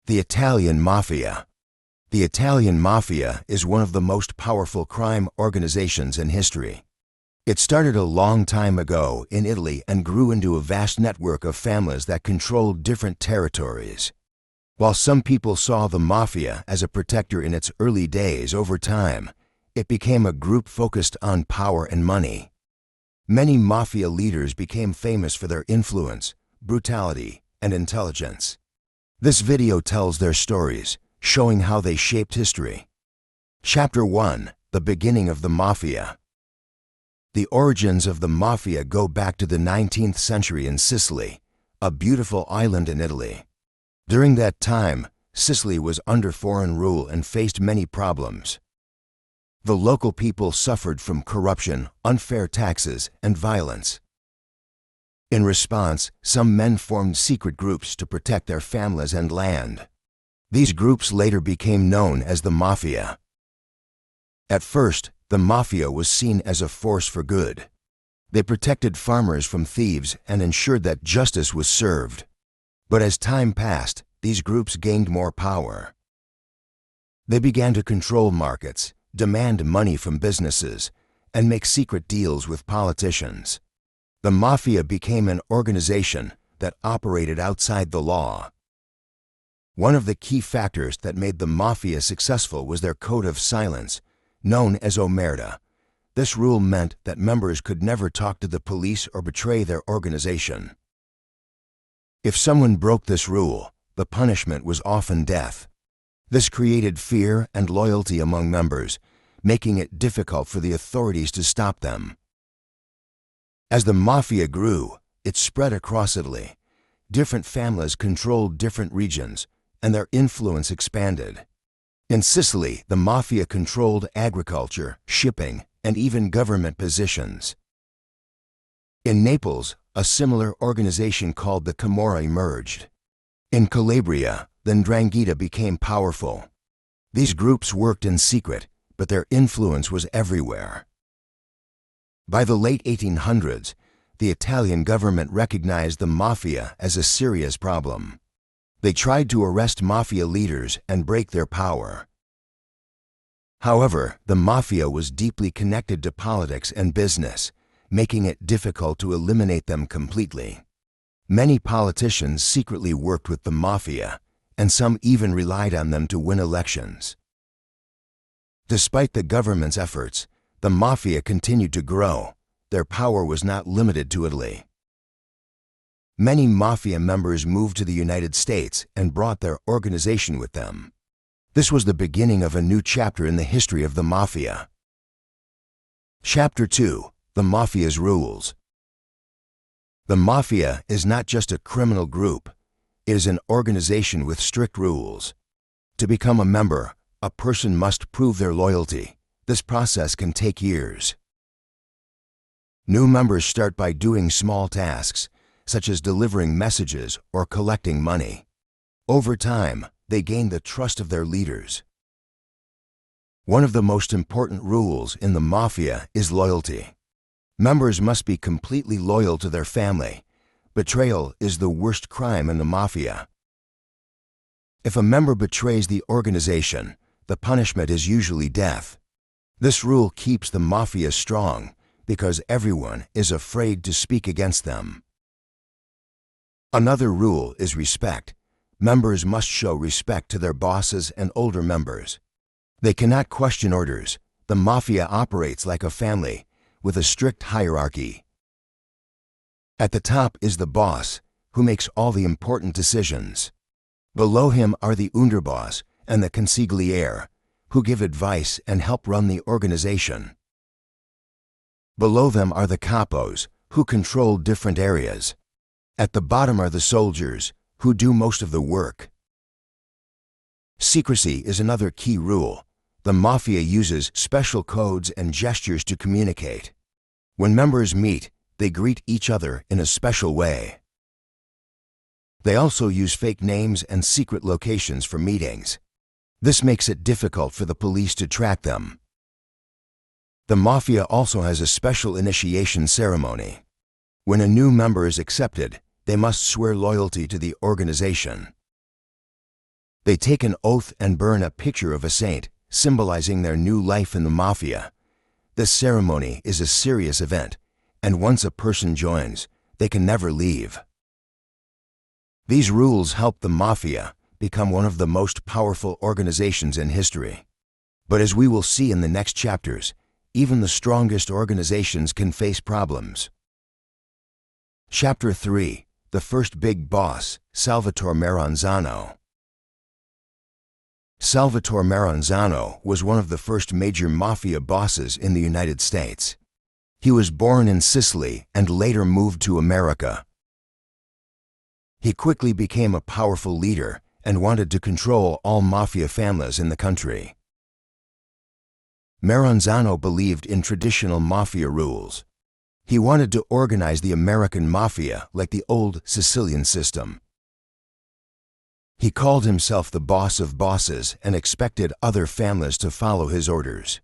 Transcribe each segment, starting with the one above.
The Italian Mafia. The Italian Mafia is one of the most powerful crime organizations in history. It started a long time ago in Italy and grew into a vast network of families that controlled different territories. While some people saw the Mafia as a protector in its early days, over time, it became a group focused on power and money. Many Mafia leaders became famous for their influence, brutality, and intelligence. This video tells their stories, showing how they shaped history. Chapter 1: The Beginning of the Mafia. The origins of the Mafia go back to the 19th century in Sicily, a beautiful island in Italy. During that time, Sicily was under foreign rule and faced many problems. The local people suffered from corruption, unfair taxes, and violence. In response, some men formed secret groups to protect their families and land. These groups later became known as the Mafia. At first, the Mafia was seen as a force for good. They protected farmers from thieves and ensured that justice was served. But as time passed, these groups gained more power. They began to control markets, demand money from businesses, and make secret deals with politicians. The Mafia became an organization that operated outside the law. One of the key factors that made the Mafia successful was their code of silence, known as omerta. This rule meant that members could never talk to the police or betray their organization. If someone broke this rule, the punishment was often death. This created fear and loyalty among members, making it difficult for the authorities to stop them. As the Mafia grew, it spread across Italy. Different families controlled different regions, and their influence expanded. In Sicily, the Mafia controlled agriculture, shipping, and even government positions. In Naples, a similar organization called the Camorra emerged. In Calabria, the 'Ndrangheta became powerful. These groups worked in secret, but their influence was everywhere. By the late 1800s, the Italian government recognized the Mafia as a serious problem. They tried to arrest Mafia leaders and break their power. However, the Mafia was deeply connected to politics and business, making it difficult to eliminate them completely. Many politicians secretly worked with the Mafia, and some even relied on them to win elections. Despite the government's efforts, the Mafia continued to grow. Their power was not limited to Italy. Many Mafia members moved to the United States and brought their organization with them. This was the beginning of a new chapter in the history of the Mafia. Chapter 2: The Mafia's Rules. The Mafia is not just a criminal group. It is an organization with strict rules. To become a member, a person must prove their loyalty. This process can take years. New members start by doing small tasks, such as delivering messages or collecting money. Over time, they gain the trust of their leaders. One of the most important rules in the Mafia is loyalty. Members must be completely loyal to their family. Betrayal is the worst crime in the Mafia. If a member betrays the organization, the punishment is usually death. This rule keeps the Mafia strong because everyone is afraid to speak against them. Another rule is respect. Members must show respect to their bosses and older members. They cannot question orders. The Mafia operates like a family, with a strict hierarchy. At the top is the boss, who makes all the important decisions. Below him are the underboss and the consigliere, who give advice and help run the organization. Below them are the capos, who control different areas. At the bottom are the soldiers, who do most of the work. Secrecy is another key rule. The Mafia uses special codes and gestures to communicate. When members meet, they greet each other in a special way. They also use fake names and secret locations for meetings. This makes it difficult for the police to track them. The Mafia also has a special initiation ceremony. When a new member is accepted, they must swear loyalty to the organization. They take an oath and burn a picture of a saint, symbolizing their new life in the Mafia. This ceremony is a serious event, and once a person joins, they can never leave. These rules help the Mafia become one of the most powerful organizations in history. But as we will see in the next chapters, even the strongest organizations can face problems. Chapter 3: The First Big Boss, Salvatore Maranzano. Salvatore Maranzano was one of the first major Mafia bosses in the United States. He was born in Sicily and later moved to America. He quickly became a powerful leader and wanted to control all Mafia families in the country. Maranzano believed in traditional Mafia rules. He wanted to organize the American Mafia like the old Sicilian system. He called himself the boss of bosses and expected other families to follow his orders.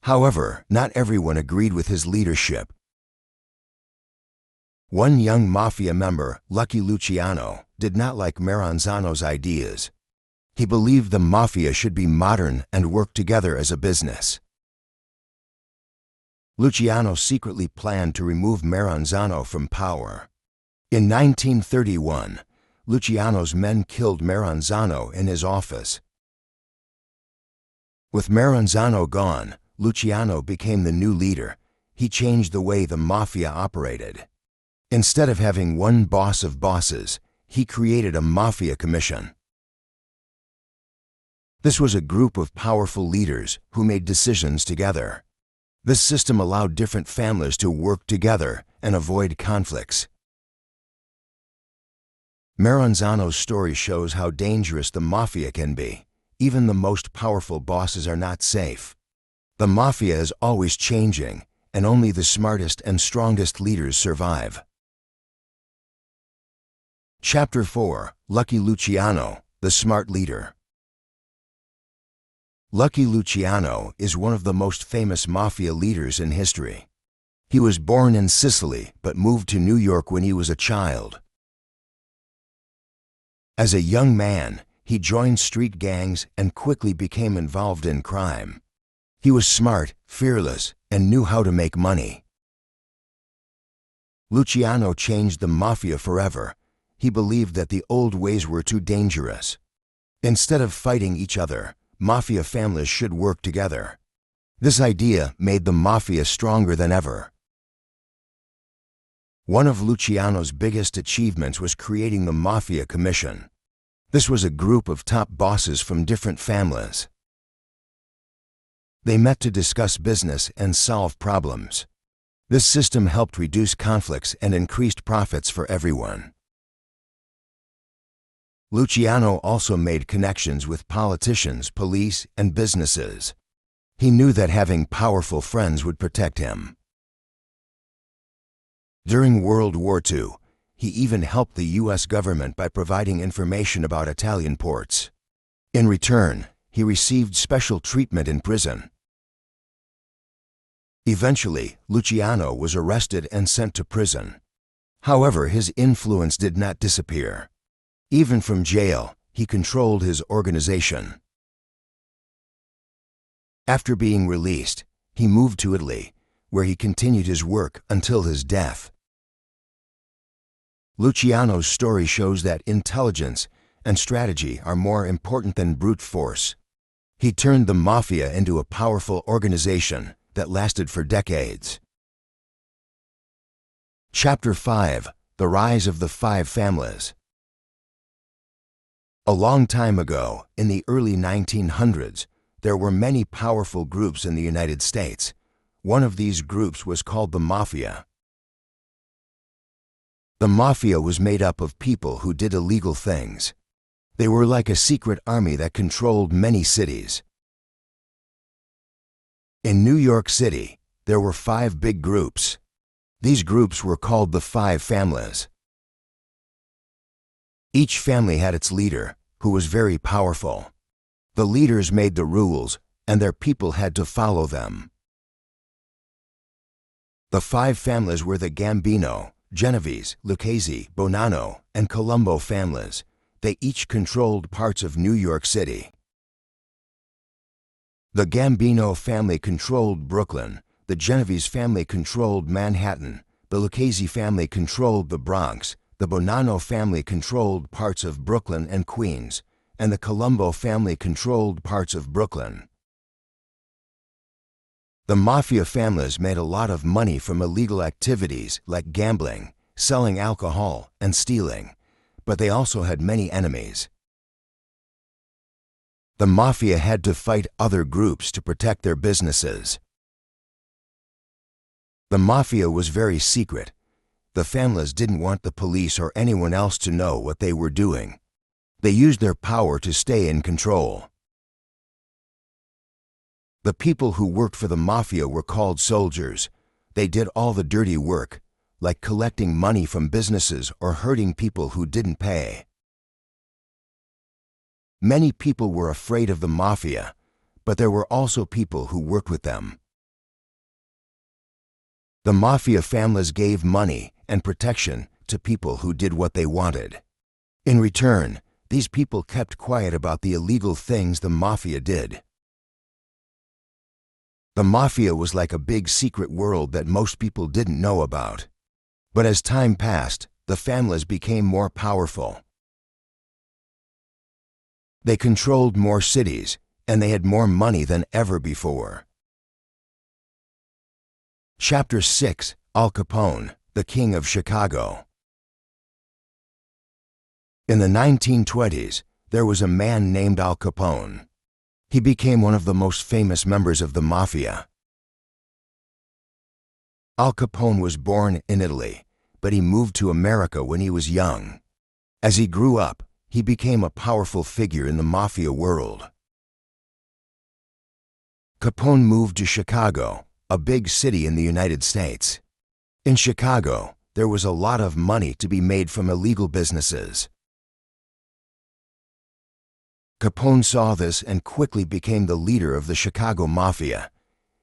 However, not everyone agreed with his leadership. One young Mafia member, Lucky Luciano, did not like Maranzano's ideas. He believed the Mafia should be modern and work together as a business. Luciano secretly planned to remove Maranzano from power. In 1931, Luciano's men killed Maranzano in his office. With Maranzano gone, Luciano became the new leader. He changed the way the Mafia operated. Instead of having one boss of bosses, he created a Mafia Commission. This was a group of powerful leaders who made decisions together. This system allowed different families to work together and avoid conflicts. Maranzano's story shows how dangerous the Mafia can be. Even the most powerful bosses are not safe. The Mafia is always changing, and only the smartest and strongest leaders survive. Chapter 4: Lucky Luciano, the Smart Leader. Lucky Luciano is one of the most famous Mafia leaders in history. He was born in Sicily but moved to New York when he was a child. As a young man, he joined street gangs and quickly became involved in crime. He was smart, fearless, and knew how to make money. Luciano changed the Mafia forever. He believed that the old ways were too dangerous. Instead of fighting each other, Mafia families should work together. This idea made the Mafia stronger than ever. One of Luciano's biggest achievements was creating the Mafia Commission. This was a group of top bosses from different families. They met to discuss business and solve problems. This system helped reduce conflicts and increased profits for everyone. Luciano also made connections with politicians, police, and businesses. He knew that having powerful friends would protect him. During World War II, he even helped the U.S. government by providing information about Italian ports. In return, he received special treatment in prison. Eventually, Luciano was arrested and sent to prison. However, his influence did not disappear. Even from jail, he controlled his organization. After being released, he moved to Italy, where he continued his work until his death. Luciano's story shows that intelligence and strategy are more important than brute force. He turned the Mafia into a powerful organization that lasted for decades. Chapter 5: The Rise of the Five Families. A long time ago, in the early 1900s, there were many powerful groups in the United States. One of these groups was called the Mafia. The Mafia was made up of people who did illegal things. They were like a secret army that controlled many cities. In New York City, there were 5 big groups. These groups were called the Five Families. Each family had its leader, who was very powerful. The leaders made the rules, and their people had to follow them. The 5 families were the Gambino, Genovese, Lucchese, Bonanno, and Colombo families. They each controlled parts of New York City. The Gambino family controlled Brooklyn, the Genovese family controlled Manhattan, the Lucchese family controlled the Bronx, the Bonanno family controlled parts of Brooklyn and Queens, and the Colombo family controlled parts of Brooklyn. The Mafia families made a lot of money from illegal activities like gambling, selling alcohol, and stealing, but they also had many enemies. The Mafia had to fight other groups to protect their businesses. The Mafia was very secret. The families didn't want the police or anyone else to know what they were doing. They used their power to stay in control. The people who worked for the Mafia were called soldiers. They did all the dirty work, like collecting money from businesses or hurting people who didn't pay. Many people were afraid of the Mafia, but there were also people who worked with them. The Mafia families gave money and protection to people who did what they wanted. In return, these people kept quiet about the illegal things the Mafia did. The Mafia was like a big secret world that most people didn't know about. But as time passed, the families became more powerful. They controlled more cities, and they had more money than ever before. Chapter 6: Al Capone, the King of Chicago. In the 1920s, there was a man named Al Capone. He became one of the most famous members of the Mafia. Al Capone was born in Italy, but he moved to America when he was young. As he grew up, he became a powerful figure in the Mafia world. Capone moved to Chicago, a big city in the United States. In Chicago, there was a lot of money to be made from illegal businesses. Capone saw this and quickly became the leader of the Chicago Mafia.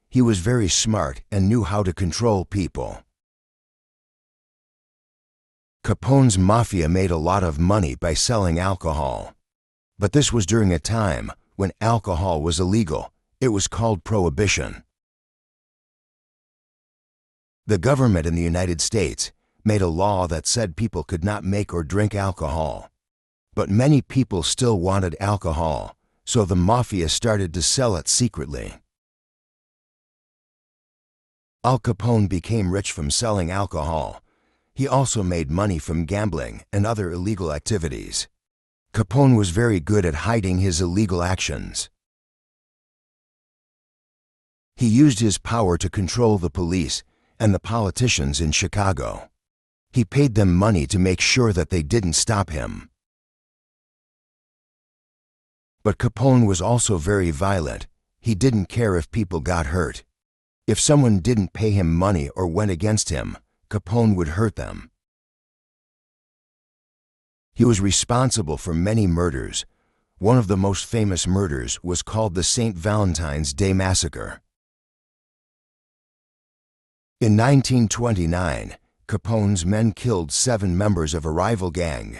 He was very smart and knew how to control people. Capone's Mafia made a lot of money by selling alcohol. But this was during a time when alcohol was illegal. It was called Prohibition. The government in the United States made a law that said people could not make or drink alcohol. But many people still wanted alcohol, so the Mafia started to sell it secretly. Al Capone became rich from selling alcohol. He also made money from gambling and other illegal activities. Capone was very good at hiding his illegal actions. He used his power to control the police and the politicians in Chicago. He paid them money to make sure that they didn't stop him. But Capone was also very violent. He didn't care if people got hurt. If someone didn't pay him money or went against him, Capone would hurt them. He was responsible for many murders. One of the most famous murders was called the St. Valentine's Day Massacre. In 1929, Capone's men killed 7 members of a rival gang.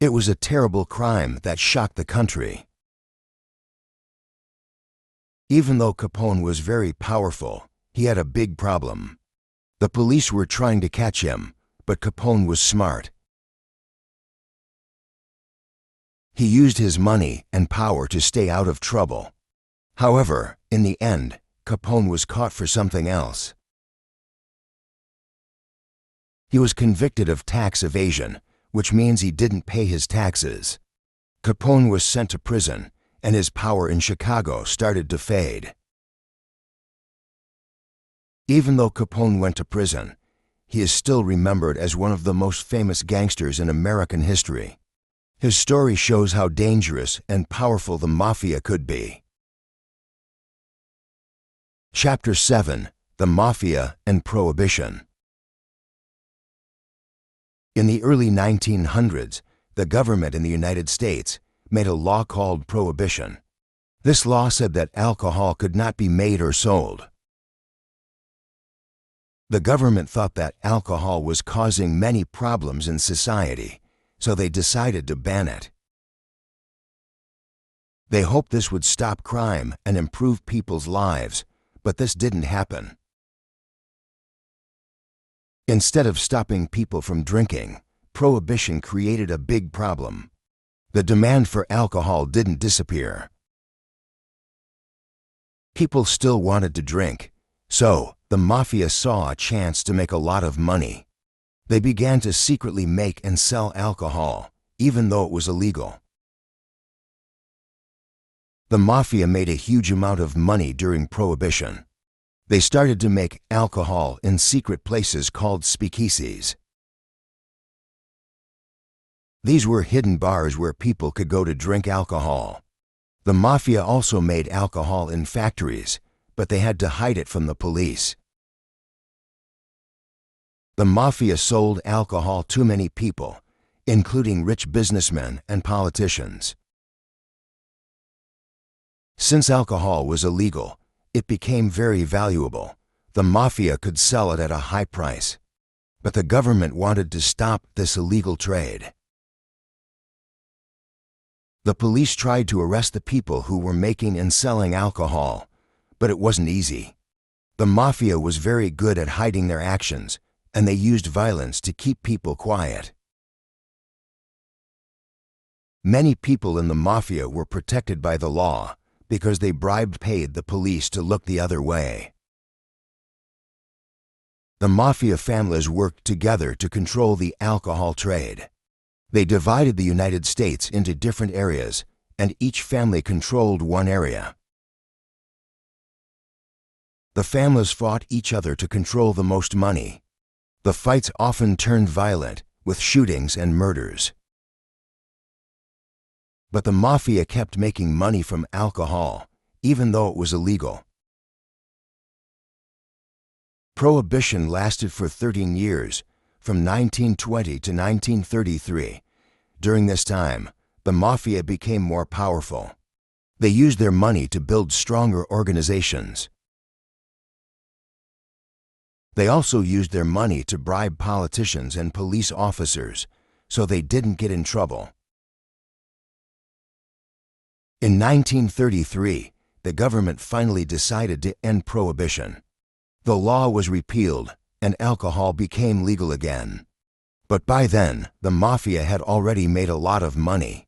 It was a terrible crime that shocked the country. Even though Capone was very powerful, he had a big problem. The police were trying to catch him, but Capone was smart. He used his money and power to stay out of trouble. However, in the end, Capone was caught for something else. He was convicted of tax evasion, which means he didn't pay his taxes. Capone was sent to prison, and his power in Chicago started to fade. Even though Capone went to prison, he is still remembered as one of the most famous gangsters in American history. His story shows how dangerous and powerful the Mafia could be. Chapter 7: The Mafia and Prohibition. In the early 1900s, the government in the United States made a law called Prohibition. This law said that alcohol could not be made or sold. The government thought that alcohol was causing many problems in society, so they decided to ban it. They hoped this would stop crime and improve people's lives, but this didn't happen. Instead of stopping people from drinking, prohibition created a big problem. The demand for alcohol didn't disappear. People still wanted to drink, so the Mafia saw a chance to make a lot of money. They began to secretly make and sell alcohol, even though it was illegal. The Mafia made a huge amount of money during Prohibition. They started to make alcohol in secret places called speakeasies. These were hidden bars where people could go to drink alcohol. The Mafia also made alcohol in factories, but they had to hide it from the police. The Mafia sold alcohol to many people, including rich businessmen and politicians. Since alcohol was illegal, it became very valuable. The Mafia could sell it at a high price. But the government wanted to stop this illegal trade. The police tried to arrest the people who were making and selling alcohol, but it wasn't easy. The Mafia was very good at hiding their actions, and they used violence to keep people quiet. Many people in the Mafia were protected by the law because they paid the police to look the other way. The Mafia families worked together to control the alcohol trade. They divided the United States into different areas, and each family controlled one area. The families fought each other to control the most money. The fights often turned violent, with shootings and murders. But the Mafia kept making money from alcohol, even though it was illegal. Prohibition lasted for 13 years, from 1920 to 1933. During this time, the Mafia became more powerful. They used their money to build stronger organizations. They also used their money to bribe politicians and police officers, so they didn't get in trouble. In 1933, the government finally decided to end prohibition. The law was repealed, and alcohol became legal again. But by then, the Mafia had already made a lot of money.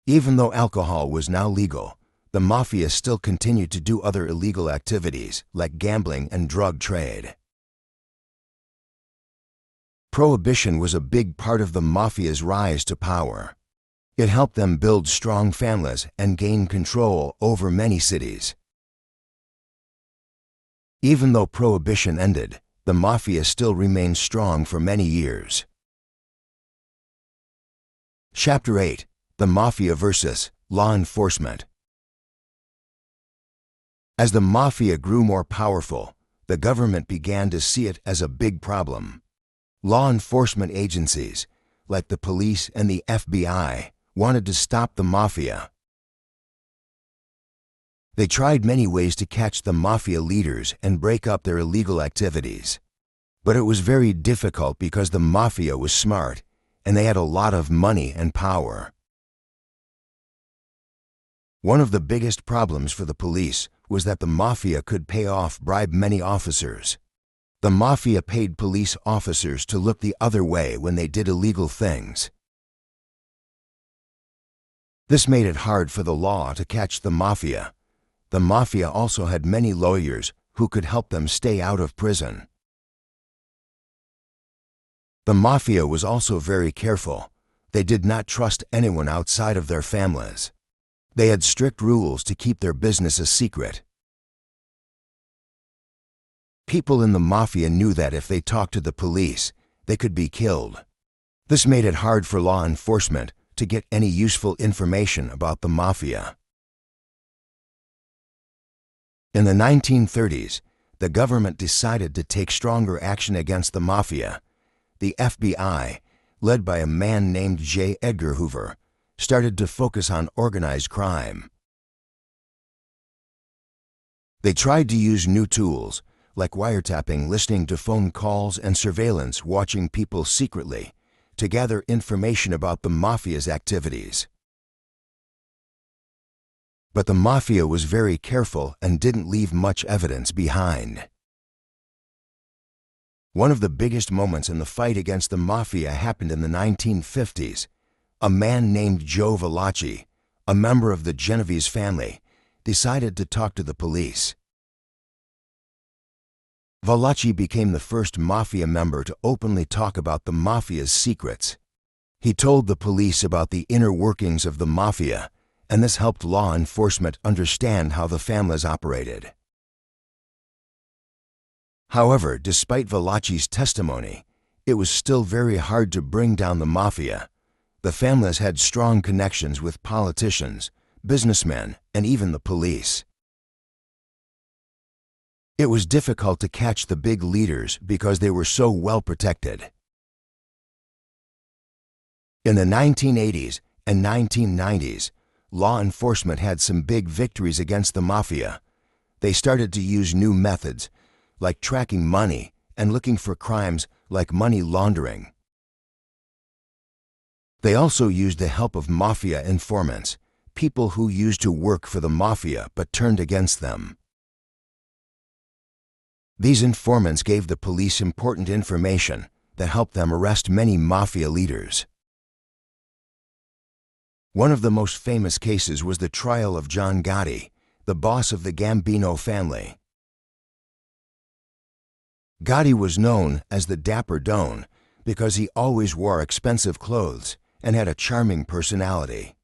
Even though alcohol was now legal, the Mafia still continued to do other illegal activities like gambling and drug trade. Prohibition was a big part of the Mafia's rise to power. It helped them build strong families and gain control over many cities. Even though Prohibition ended, the Mafia still remained strong for many years. Chapter 8: The Mafia versus Law Enforcement. As the Mafia grew more powerful, the government began to see it as a big problem. Law enforcement agencies, like the police and the FBI, wanted to stop the Mafia. They tried many ways to catch the Mafia leaders and break up their illegal activities. But it was very difficult because the Mafia was smart and they had a lot of money and power. One of the biggest problems for the police was that the Mafia could bribe many officers. The Mafia paid police officers to look the other way when they did illegal things. This made it hard for the law to catch the Mafia. The Mafia also had many lawyers who could help them stay out of prison. The Mafia was also very careful. They did not trust anyone outside of their families. They had strict rules to keep their business a secret. People in the Mafia knew that if they talked to the police, they could be killed. This made it hard for law enforcement to get any useful information about the Mafia. In the 1930s, the government decided to take stronger action against the Mafia. The FBI, led by a man named J. Edgar Hoover, started to focus on organized crime. They tried to use new tools, like wiretapping, listening to phone calls, and surveillance, watching people secretly, to gather information about the Mafia's activities. But the Mafia was very careful and didn't leave much evidence behind. One of the biggest moments in the fight against the Mafia happened in the 1950s. A man named Joe Valachi, a member of the Genovese family, decided to talk to the police. Valachi became the first Mafia member to openly talk about the Mafia's secrets. He told the police about the inner workings of the Mafia, and this helped law enforcement understand how the families operated. However, despite Valachi's testimony, it was still very hard to bring down the Mafia. The families had strong connections with politicians, businessmen, and even the police. It was difficult to catch the big leaders because they were so well protected. In the 1980s and 1990s, law enforcement had some big victories against the Mafia. They started to use new methods, like tracking money and looking for crimes like money laundering. They also used the help of Mafia informants, people who used to work for the Mafia but turned against them. These informants gave the police important information that helped them arrest many Mafia leaders. One of the most famous cases was the trial of John Gotti, the boss of the Gambino family. Gotti was known as the Dapper Don because he always wore expensive clothes and had a charming personality.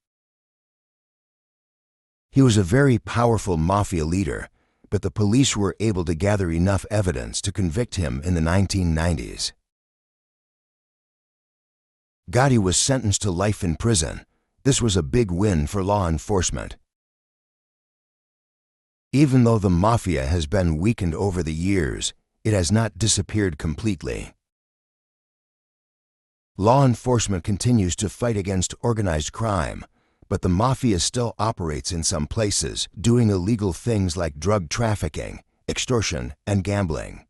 He was a very powerful Mafia leader, but the police were able to gather enough evidence to convict him in the 1990s. Gotti was sentenced to life in prison. This was a big win for law enforcement. Even though the Mafia has been weakened over the years, it has not disappeared completely. Law enforcement continues to fight against organized crime, but the Mafia still operates in some places, doing illegal things like drug trafficking, extortion, and gambling.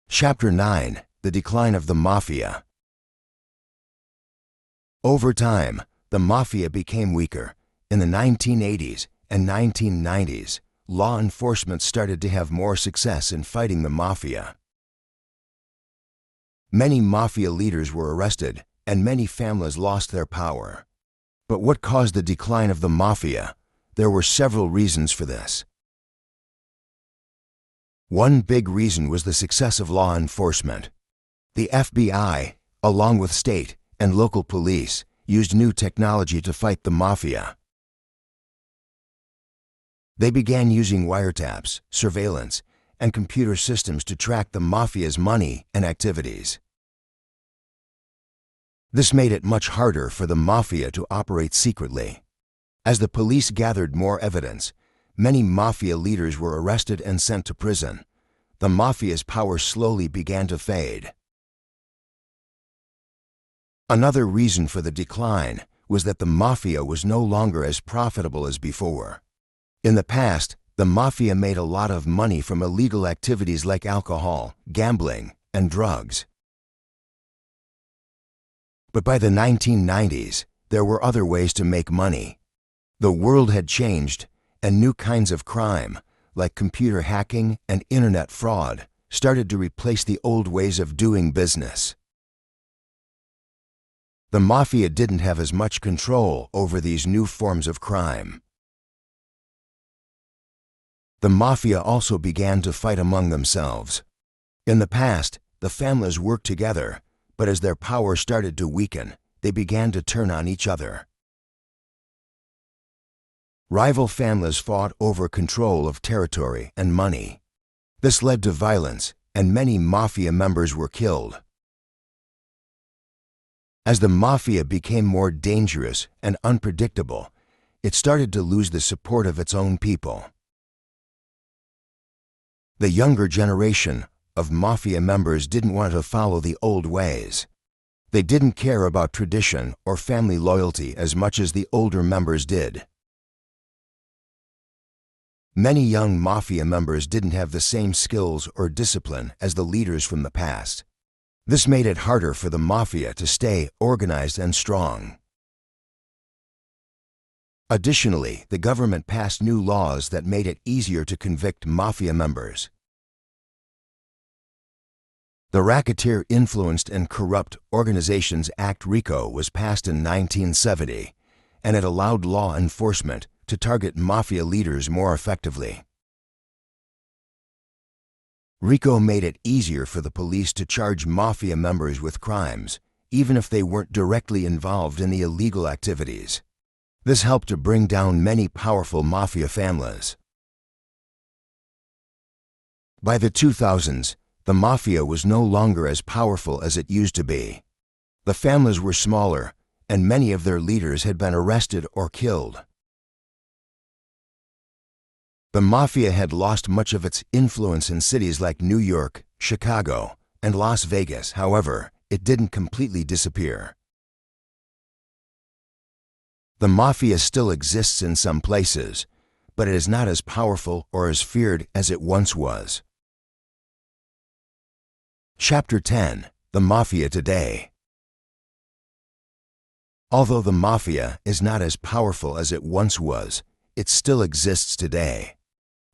Chapter 9: The Decline of the Mafia. Over time, the Mafia became weaker. In the 1980s and 1990s, law enforcement started to have more success in fighting the Mafia. Many Mafia leaders were arrested, and many families lost their power. But what caused the decline of the Mafia? There were several reasons for this. One big reason was the success of law enforcement. The FBI, along with state and local police, used new technology to fight the Mafia. They began using wiretaps, surveillance, and computer systems to track the Mafia's money and activities. This made it much harder for the Mafia to operate secretly. As the police gathered more evidence, many Mafia leaders were arrested and sent to prison. The Mafia's power slowly began to fade. Another reason for the decline was that the Mafia was no longer as profitable as before. In the past, the Mafia made a lot of money from illegal activities like alcohol, gambling, and drugs. But by the 1990s, there were other ways to make money. The world had changed, and new kinds of crime, like computer hacking and internet fraud, started to replace the old ways of doing business. The Mafia didn't have as much control over these new forms of crime. The Mafia also began to fight among themselves. In the past, the families worked together, but as their power started to weaken, they began to turn on each other. Rival families fought over control of territory and money. This led to violence, and many Mafia members were killed. As the Mafia became more dangerous and unpredictable, it started to lose the support of its own people. The younger generation of Mafia members didn't want to follow the old ways. They didn't care about tradition or family loyalty as much as the older members did. Many young Mafia members didn't have the same skills or discipline as the leaders from the past. This made it harder for the Mafia to stay organized and strong. Additionally, the government passed new laws that made it easier to convict mafia members. The Racketeer Influenced and Corrupt Organizations Act (RICO) was passed in 1970, and it allowed law enforcement to target mafia leaders more effectively. RICO made it easier for the police to charge mafia members with crimes, even if they weren't directly involved in the illegal activities. This helped to bring down many powerful mafia families. By the 2000s, the mafia was no longer as powerful as it used to be. The families were smaller, and many of their leaders had been arrested or killed. The mafia had lost much of its influence in cities like New York, Chicago, and Las Vegas. However, it didn't completely disappear. The mafia still exists in some places, but it is not as powerful or as feared as it once was. Chapter 10: The Mafia Today. Although the mafia is not as powerful as it once was, it still exists today.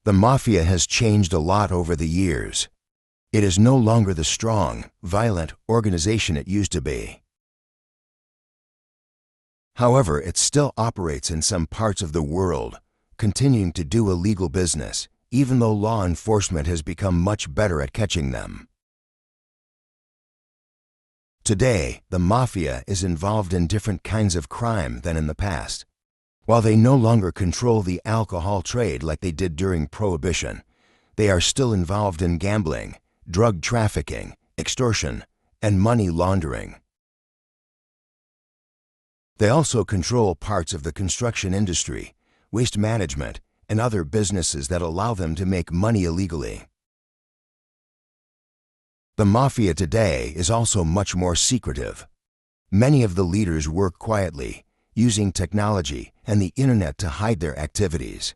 The mafia has changed a lot over the years. It is no longer the strong, violent organization it used to be. However, it still operates in some parts of the world, continuing to do illegal business, even though law enforcement has become much better at catching them. Today, the mafia is involved in different kinds of crime than in the past. While they no longer control the alcohol trade like they did during Prohibition, they are still involved in gambling, drug trafficking, extortion, and money laundering. They also control parts of the construction industry, waste management, and other businesses that allow them to make money illegally. The mafia today is also much more secretive. Many of the leaders work quietly, using technology and the internet to hide their activities.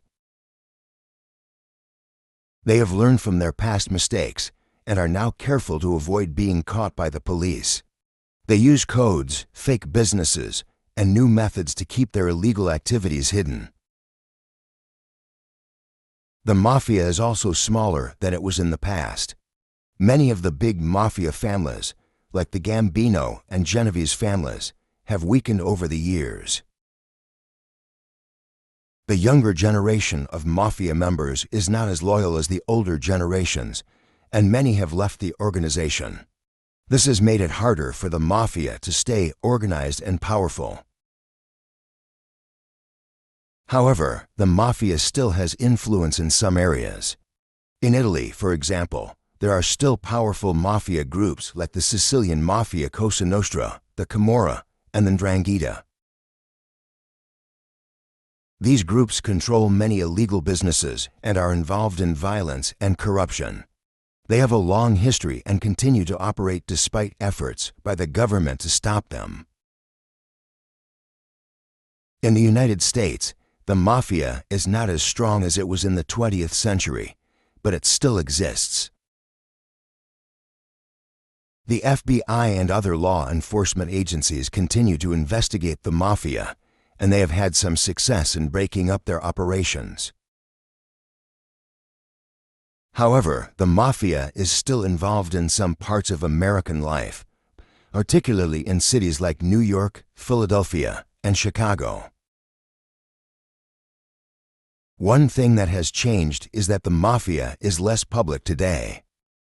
They have learned from their past mistakes and are now careful to avoid being caught by the police. They use codes, fake businesses, and new methods to keep their illegal activities hidden. The mafia is also smaller than it was in the past. Many of the big mafia families, like the Gambino and Genovese families, have weakened over the years. The younger generation of mafia members is not as loyal as the older generations, and many have left the organization. This has made it harder for the mafia to stay organized and powerful. However, the mafia still has influence in some areas. In Italy, for example, there are still powerful mafia groups like the Sicilian Mafia Cosa Nostra, the Camorra, and the 'Ndrangheta. These groups control many illegal businesses and are involved in violence and corruption. They have a long history and continue to operate despite efforts by the government to stop them. In the United States, the mafia is not as strong as it was in the 20th century, but it still exists. The FBI and other law enforcement agencies continue to investigate the mafia, and they have had some success in breaking up their operations. However, the mafia is still involved in some parts of American life, particularly in cities like New York, Philadelphia, and Chicago. One thing that has changed is that the mafia is less public today.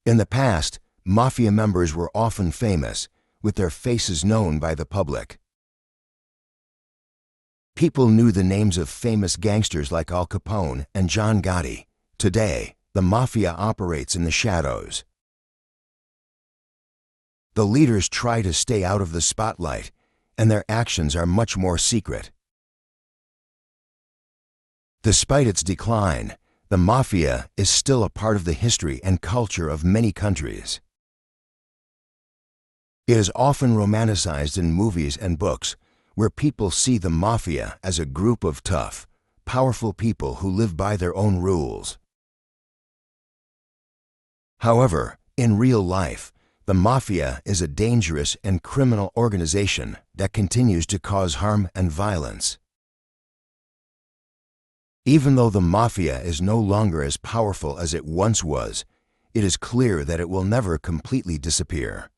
In the past, mafia members were often famous, with their faces known by the public. People knew the names of famous gangsters like Al Capone and John Gotti. Today, the mafia operates in the shadows. The leaders try to stay out of the spotlight, and their actions are much more secret. Despite its decline, the mafia is still a part of the history and culture of many countries. It is often romanticized in movies and books, where people see the mafia as a group of tough, powerful people who live by their own rules. However, in real life, the mafia is a dangerous and criminal organization that continues to cause harm and violence. Even though the Mafia is no longer as powerful as it once was, it is clear that it will never completely disappear.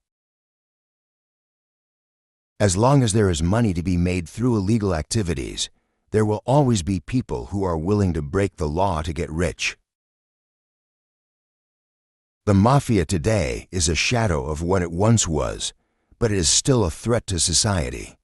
As long as there is money to be made through illegal activities, there will always be people who are willing to break the law to get rich. The Mafia today is a shadow of what it once was, but it is still a threat to society.